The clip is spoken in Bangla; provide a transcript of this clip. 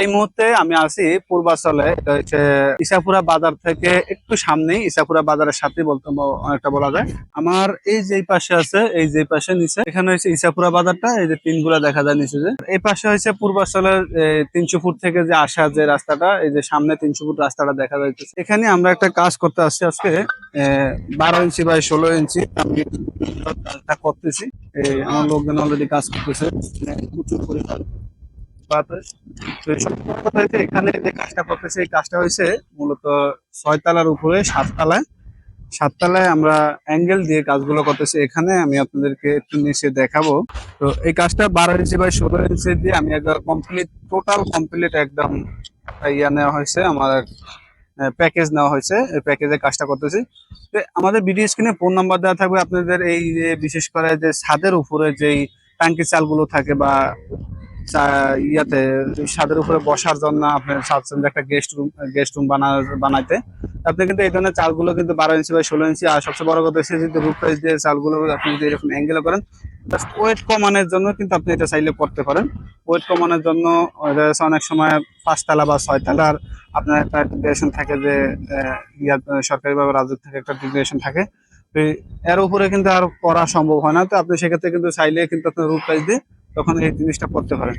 এই মুহূর্তে আমি আছি পূর্বাচলে। এটা হচ্ছে ইসাপুরা বাজার থেকে একটু সামনেই, ইসাপুরা বাজারের সাথে বলতে অনেকটা বলা যায়। আমার এই যে পাশে আছে, এই যে পাশে নিচে, এখানে হচ্ছে ইসাপুরা বাজারটা, এই যে টিনগুলা দেখা যায় নিচে, যে এই পাশে হচ্ছে পূর্বাচলের 300 ফুট থেকে যে আসা যে রাস্তাটা, এই যে সামনে 300 ফুট রাস্তাটা দেখা যাইতেছে। এখানে আমরা একটা কাজ করতে আসছি আজকে। 12 ইঞ্চি বাই 16 ইঞ্চি আমি কাজটা করতেছি। আমার লোকজন অলরেডি কাজ করতেছে, প্রচুর পরিমাণ বাতাস। তো এই সব কথা হচ্ছে, এখানে যে কাজটা করতেছে এই কাজটা হয়েছে মূলত 6 তলার উপরে 7 তলায়। 7 তলায় আমরা অ্যাঙ্গেল দিয়ে কাজগুলো করতেছি। এখানে আমি আপনাদেরকে একটু নিচে দেখাবো। তো এই কাজটা 12 ইঞ্চি বাই 16 ইঞ্চি দিয়ে আমি একদম কমপ্লিট, টোটাল কমপ্লিট একদম ইয়া নেওয়া হয়েছে, আমার প্যাকেজ নেওয়া হয়েছে। এই প্যাকেজে কাজটা করতেছি। তো আমাদের ভিডিও স্ক্রিনে ফোন নাম্বার দেওয়া থাকবে। আপনাদের এই যে বিশেষ করে যে ছাদের উপরে যেই টাঙ্কি চালগুলো থাকে বা ইয়াতে ছাদের উপরে বসার জন্য আপনি চাচ্ছেন যে একটা গেস্ট রুম বানাইতে, আপনি কিন্তু এই ধরনের চালগুলো কিন্তু 12 ইঞ্চি বাই 16 ইঞ্চি। আর সবচেয়ে বড় কথা হচ্ছে যদি রুফ টাইস দিয়ে চালগুলো আপনি যদি এরকম অ্যাঙ্গেল করেন, জাস্ট ওয়েট কমানোর জন্য কিন্তু আপনি এটা চাইলে করতে পারেন। ওয়েট কমানোর জন্য এটা হচ্ছে অনেক সময় 5 তলা বা 6 তলার আপনার একটা ডিগ্রেশন থাকে, যে সরকারিভাবে রাজস্ব থেকে একটা ডিগ্রেশন থাকে। তো এর উপরে কিন্তু আর করা সম্ভব হয় না। তো আপনি সেক্ষেত্রে কিন্তু চাইলে কিন্তু আপনার রুফ টাইস দিয়ে তখন এই জিনিসটা করতে পারেন।